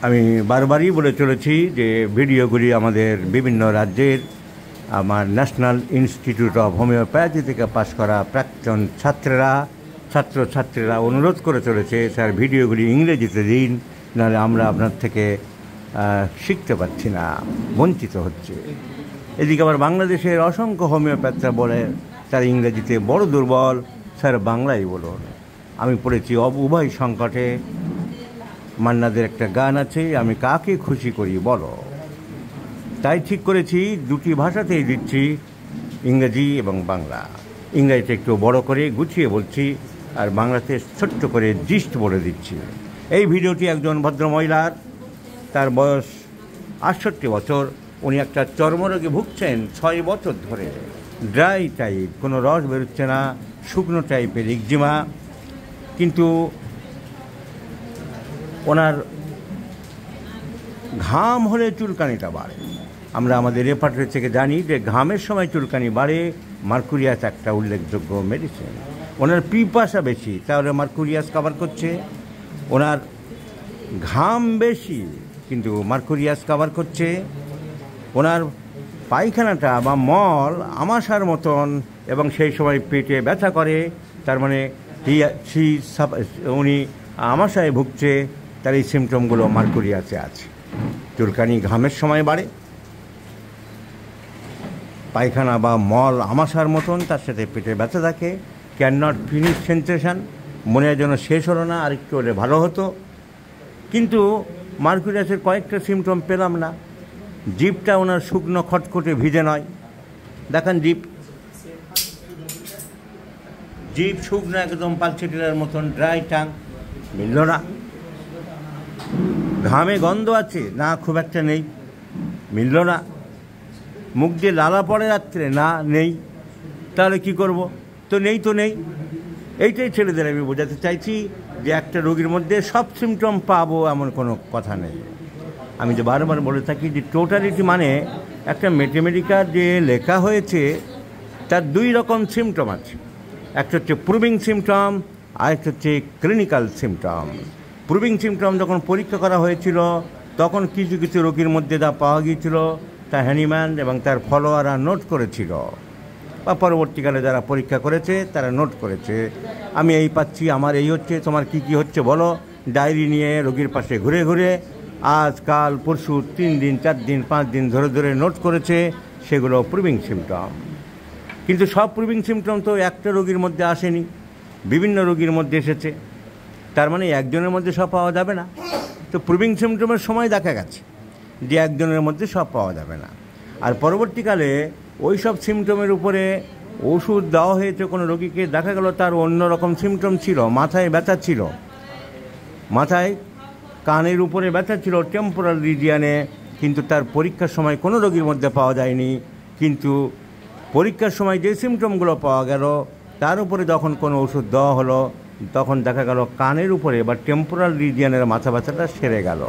আমি বারবারই বলে চলেছি যে ভিডিওগুলি আমাদের বিভিন্ন রাজ্যের আমার ন্যাশনাল ইনস্টিটিউট অফ হোমিওপ্যাথি থেকে পাশ করা প্রাক্তন ছাত্রছাত্রীরা অনুরোধ করে চলেছে, স্যার ভিডিওগুলি ইংরেজিতে দিন, নাহলে আমরা আপনার থেকে শিখতে পারছি না, বঞ্চিত হচ্ছে। এদিকে আবার বাংলাদেশের অসংখ্য হোমিওপ্যাথরা বলে স্যার ইংরেজিতে বড় দুর্বল, স্যার বাংলাই বলুন। আমি পড়েছি উভয় সংকটে। মান্নাদের একটা গান আছে, আমি কাকে খুশি করি বলো। তাই ঠিক করেছি দুটি ভাষাতেই দিচ্ছি, ইংরেজি এবং বাংলা। ইংরেজিতে একটু বড় করে গুছিয়ে বলছি, আর বাংলাতে ছোট্ট করে জিস্ট বলে দিচ্ছি। এই ভিডিওটি একজন ভদ্রমহিলার, তার বয়স ৬৮ বছর। উনি একটা চর্মরোগে ভুগছেন ৬ বছর ধরে। ড্রাই টাইপ, কোনো রস বেরোচ্ছে না, শুকনো টাইপের একজিমা। কিন্তু ওনার ঘাম হলে চুলকানিটা বাড়ে। আমরা আমাদের রেপার্টরি থেকে জানি যে ঘামের সময় চুলকানি বাড়ে, মার্কুরিয়াস একটা উল্লেখযোগ্য মেডিসিন। ওনার পিপাসা বেশি, তাহলে মার্কুরিয়াস কভার করছে। ওনার ঘাম বেশি, কিন্তু মার্কুরিয়াস কভার করছে। ওনার পায়খানাটা বা মল আমাশার মতন, এবং সেই সময় পেটে ব্যথা করে, তার মানে উনি আমাশায় ভুগছে, তার এই সিমটমগুলো মার্কুরিয়াসে আছে। চুলকানি ঘামের সময় বাড়ে, পায়খানা বা মল আমাশার মতন, তার সাথে পেটে ব্যথা থাকে, ক্যান নট ফিনিশ সেন্সেশন, মনে হয় যেন শেষ হলো না, আরেকটু হলে ভালো হতো। কিন্তু মার্কুরিয়াসের কয়েকটা সিমটম পেলাম না। জিভটা ওনার শুকনো খটখটে ভিজে নয়, দেখেন জিভ শুকনো একদম পালচেটিলার মতন, ড্রাই টাং, মিলল না। ঘামে গন্ধ আছে না, খুব একটা নেই, মিলল না। মুখ দিয়ে লালা পড়ে রাত্রে না, নেই। তাহলে কি করব? তো নেই। এইটাই ছেলেদের আমি বোঝাতে চাইছি যে একটা রোগীর মধ্যে সব সিমটম পাবো এমন কোনো কথা নেই। আমি যে বারবার বলে থাকি যে টোটালিটি মানে একটা ম্যাথমেটিক্যাল যে লেখা হয়েছে তার দুই রকম সিমটম আছে। একটা হচ্ছে প্রুভিং সিমটম, আর একটা হচ্ছে ক্লিনিক্যাল সিমটম। প্রুভিং সিমটম যখন পরীক্ষা করা হয়েছিল তখন কিছু কিছু রোগীর মধ্যে যা পাওয়া গিয়েছিল তা হ্যানিম্যান এবং তার ফলোয়াররা নোট করেছিল, বা পরবর্তীকালে যারা পরীক্ষা করেছে তারা নোট করেছে। আমি এই পাচ্ছি, আমার এই হচ্ছে, তোমার কি হচ্ছে বলো। ডায়েরি নিয়ে রোগীর পাশে ঘুরে ঘুরে আজ কাল পরশু 3 দিন 4 দিন 5 দিন ধরে নোট করেছে, সেগুলো প্রুভিং সিমটম। কিন্তু সব প্রুভিং সিমটম তো একটা রোগীর মধ্যে আসেনি, বিভিন্ন রোগীর মধ্যে এসেছে। তার মানে একজনের মধ্যে সব পাওয়া যাবে না। তো প্রুভিং সিমটমের সময় দেখা গেছে যে একজনের মধ্যে সব পাওয়া যাবে না। আর পরবর্তীকালে ওই সব সিমটমের উপরে ওষুধ দেওয়া হয়েছে কোনো রোগীকে, দেখা গেল তার অন্য রকম সিমটম ছিল। মাথায় ব্যথা ছিল, মাথায় কানের উপরে ব্যথা ছিল টেম্পোরাল রিজিয়ানে, কিন্তু তার পরীক্ষার সময় কোনো রোগীর মধ্যে পাওয়া যায়নি। কিন্তু পরীক্ষার সময় যে সিমটমগুলো পাওয়া গেল তার উপরে যখন কোনো ওষুধ দেওয়া হলো তখন দেখা গেল কানের উপরে বা টেম্পোরাল রিজিয়ানের মাথা ব্যথাটা সেরে গেল।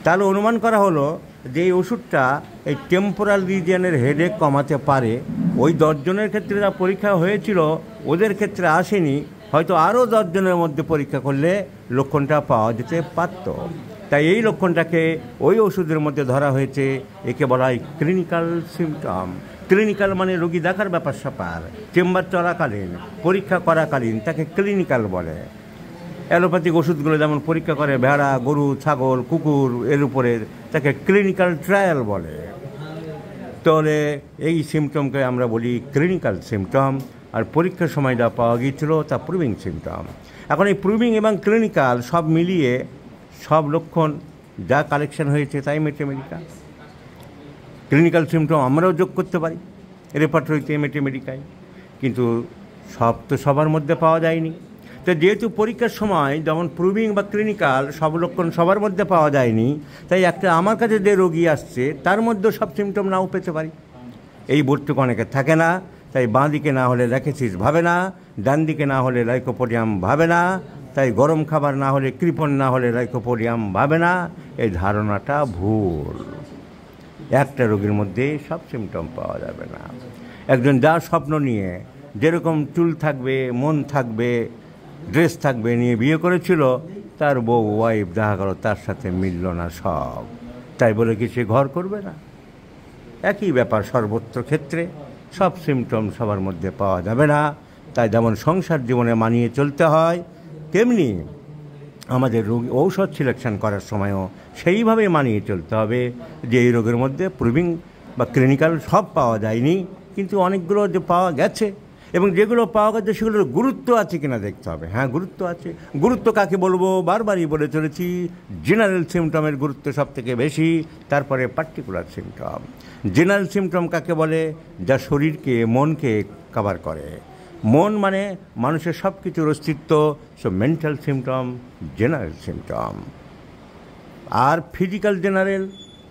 তাহলে অনুমান করা হলো যে এই ওষুধটা এই টেম্পোরাল রিজিয়ানের হেডেক কমাতে পারে। ওই 10 জনের ক্ষেত্রে যা পরীক্ষা হয়েছিল ওদের ক্ষেত্রে আসেনি, হয়তো আরও 10 জনের মধ্যে পরীক্ষা করলে লক্ষণটা পাওয়া যেতে পারত। তাই এই লক্ষণটাকে ওই ওষুধের মধ্যে ধরা হয়েছে, একে বলা হয় ক্লিনিক্যাল সিমটম। ক্লিনিক্যাল মানে রোগী দেখার ব্যাপার স্যাপার, চেম্বার চলাকালীন, পরীক্ষা করাকালীন, তাকে ক্লিনিক্যাল বলে। অ্যালোপ্যাথিক ওষুধগুলো যেমন পরীক্ষা করে ভেড়া, গরু, ছাগল, কুকুর, এর উপরে, তাকে ক্লিনিক্যাল ট্রায়াল বলে। তাহলে এই সিমটমকে আমরা বলি ক্লিনিক্যাল সিমটম, আর পরীক্ষার সময় যা পাওয়া গিয়েছিল তা প্রুভিং সিমটম। এখন এই প্রুভিং এবং ক্লিনিক্যাল সব মিলিয়ে সব লক্ষণ যা কালেকশন হয়েছে তাই ম্যাথমেটিক্যাল। ক্লিনিক্যাল সিমটম আমরাও যোগ করতে পারি রেপার্টরিতে, ম্যাথমেটিক্যাল, কিন্তু সব তো সবার মধ্যে পাওয়া যায়নি। তো যেহেতু পরীক্ষার সময় যেমন প্রুভিং বা ক্লিনিক্যাল সব লক্ষণ সবার মধ্যে পাওয়া যায়নি, তাই একটা আমার কাছে যে রোগী আসছে তার মধ্যে সব সিমটম নাও পেতে পারি। এই বোধটুকু অনেকের থাকে না, তাই বাঁ দিকে না হলে ল্যাকেসিস ভাবে না, ডান দিকে না হলে লাইকোপোডিয়াম ভাবে না, তাই গরম খাবার না হলে, কৃপণ না হলে লাইকোপোডিয়াম ভাবে না। এই ধারণাটা ভুল। একটা রোগীর মধ্যে সব সিমটম পাওয়া যাবে না। একজন যা স্বপ্ন নিয়ে, যেরকম চুল থাকবে, মন থাকবে, ড্রেস থাকবে নিয়ে বিয়ে করেছিল, তার বউ ওয়াইফ দেখা গেল তার সাথে মিলল না সব, তাই বলে কি সে ঘর করবে না? একই ব্যাপার সর্বত্র ক্ষেত্রে, সব সিমটম সবার মধ্যে পাওয়া যাবে না। তাই যেমন সংসার জীবনে মানিয়ে চলতে হয়, তেমনি আমাদের রোগী ঔষধ সিলেকশন করার সময়ও সেইভাবে মানিয়ে চলতে হবে যে এই রোগের মধ্যে প্রুভিং বা ক্লিনিক্যাল সব পাওয়া যায়নি, কিন্তু অনেকগুলো যে পাওয়া গেছে এবং যেগুলো পাওয়া গেছে সেগুলোর গুরুত্ব আছে কিনা দেখতে হবে। হ্যাঁ, গুরুত্ব আছে। গুরুত্ব কাকে বলবো? বারবারই বলে চলেছি, জেনারেল সিমটমের গুরুত্ব সব থেকে বেশি, তারপরে পার্টিকুলার সিমটম। জেনারেল সিমটম কাকে বলে? যা শরীরকে মনকে কভার করে। মন মানে মানুষের সব কিছুর অস্তিত্ব, so mental symptom general symptom. আর ফিজিক্যাল জেনারেল,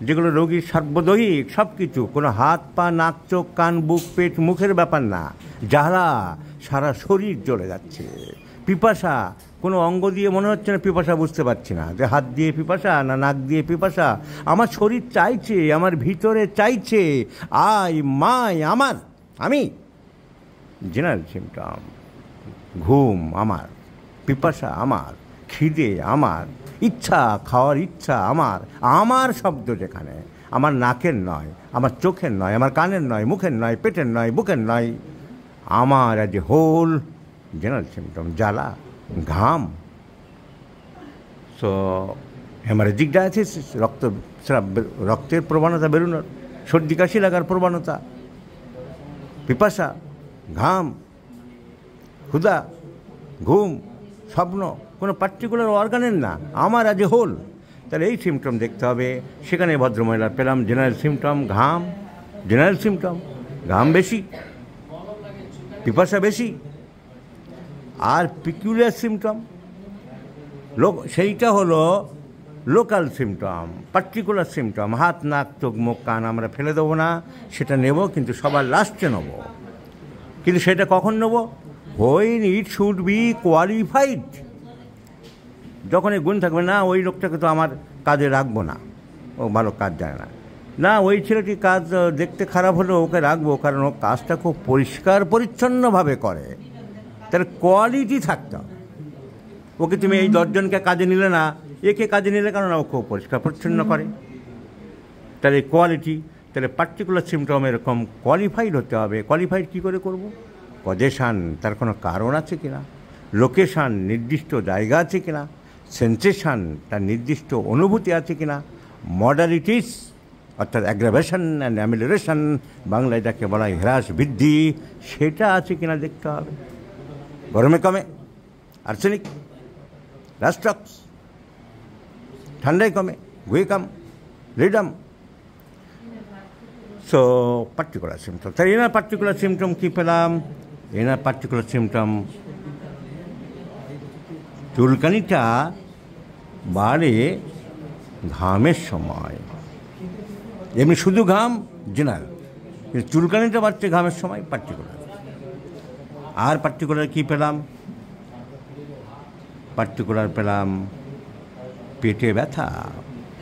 যেগুলো রোগীর সার্বদৈহিক সব কিছু, কোনো হাত পা নাক চোখ কান বুক পেট মুখের ব্যাপার না, জ্বালা সারা শরীর জ্বলে যাচ্ছে, পিপাসা কোনো অঙ্গ দিয়ে মনে হচ্ছে না পিপাসা, বুঝতে পারছি না যে হাত দিয়ে পিপাসা না নাক দিয়ে পিপাসা, আমার শরীর চাইছে, আমার ভিতরে চাইছে, মাই আমার, আমি। General symptom. ঘুম আমার, পিপাসা আমার, খিদে আমার, ইচ্ছা খাওয়ার ইচ্ছা আমার, আমার শব্দ যেখানে, আমার নাকের নয়, আমার চোখের নয়, আমার কানের নয়, মুখের নয়, পেটের নয়, বুকের নয়, আমার as a whole general symptom. জ্বালা, ঘাম, সো হেমারেজিক ডায়াথিসিস, রক্তের প্রবণতা বেরোনোর, সর্দি কাশি লাগার প্রবণতা, পিপাসা, ঘাম, ক্ষুধা, ঘুম, স্বপ্ন, কোনো পার্টিকুলার অর্গানের না, আমার আজ হোল। তাহলে এই সিমটম দেখতে হবে। সেখানে ভদ্রমহিলা পেলাম জেনারেল সিমটম ঘাম, জেনারেল সিমটম ঘাম বেশি, পিপাসা বেশি। আর পিকুলিয়ার সিমটম সেইটা হলো লোকাল সিমটম। পার্টিকুলার সিমটম হাত নাক চোখ মুখ কান আমরা ফেলে দেবো না, সেটা নেব, কিন্তু সবার লাস্টে নেব। কিন্তু সেটা কখন নেব? When it should be qualified. যখন এই গুণ থাকবে না, ওই লোকটাকে তো আমার কাজে রাখবো না, ও ভালো কাজ জানে না, না ওই ছেলেটি কাজ দেখতে খারাপ হলেও ওকে রাখবো, কারণ ও কাজটা খুব পরিষ্কার পরিচ্ছন্নভাবে করে, তার কোয়ালিটি থাকতে হবে। ওকে তুমি এই 10 জনকে কাজে নিলে না, একে কাজে নিলে কারণ ও খুব পরিষ্কার পরিচ্ছন্ন করে, তাহলে কোয়ালিটি। তাহলে পার্টিকুলার সিমটম এরকম কোয়ালিফাইড হতে হবে। কোয়ালিফাইড কী করে করব? কজেশান, তার কোনো কারণ আছে কিনা, লোকেশান, নির্দিষ্ট জায়গা আছে কিনা, সেন্সেশন, তার নির্দিষ্ট অনুভূতি আছে কিনা, মডালিটিস অর্থাৎ অ্যাগ্রাভেশন অ্যান্ড অ্যামিলিরেশন, বাংলায় যাকে বলা হয় হ্রাস বৃদ্ধি, সেটা আছে কিনা দেখতে হবে। গরমে কমে আর্সেনিক, রাস্টক্স, ঠান্ডায় কমে গুইকাম, লিডাম। So particular symptom. তাই এনার পার্টিকুলার সিমটম কী পেলাম? এনার পার্টিকুলার সিমটম চুলকানিটা বাড়ে ঘামের সময়। এমনি শুধু ঘাম জেনারেল, কিন্তু চুলকানিটা বাড়ছে ঘামের সময় পার্টিকুলার। আর পার্টিকুলার কী পেলাম? পার্টিকুলার পেলাম পেটে ব্যথা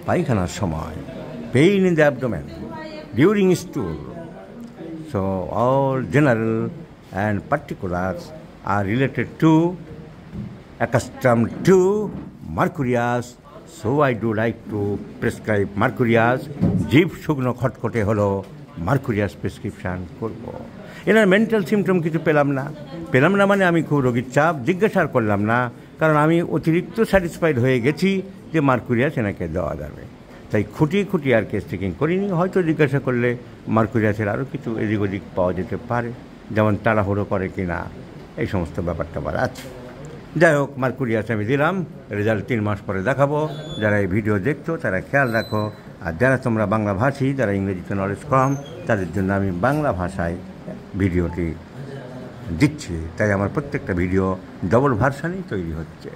পায়খানার সময়, pain in the abdomen during স্টুল। So all general and particulars are related to, accustomed to mercurius. So I do like to prescribe mercurius. জীব শুকনো খটখটে হলো, মার্কুরিয়াস প্রেসক্রিপশান করব। এনার মেন্টাল সিমটম কিছু পেলাম না মানে আমি খুব রোগীর চাপ জিজ্ঞাসা করলাম না, কারণ আমি অতিরিক্ত স্যাটিসফাইড হয়ে গেছি যে মার্কুরিয়াস এনাকে দেওয়া যাবে, তাই খুঁটিয়ে আর কেস টেকিং করিনি। হয়তো জিজ্ঞাসা করলে মার্কুরিয়াসের আরও কিছু এদিক ওদিক পাওয়া যেতে পারে, যেমন তাড়াহুড়ো করে কি না, এই সমস্ত ব্যাপারটা আছে। যাই হোক, মার্কুরিয়াস আমি দিলাম, রেজাল্ট 3 মাস পরে দেখাবো। যারা এই ভিডিও দেখছো তারা খেয়াল রাখো, আর যারা তোমরা বাংলা ভাষী, যারা ইংরেজিতে নলেজ কম, তাদের জন্য আমি বাংলা ভাষায় ভিডিওটি দিচ্ছি। তাই আমার প্রত্যেকটা ভিডিও ডবল ভার্সানেই তৈরি হচ্ছে।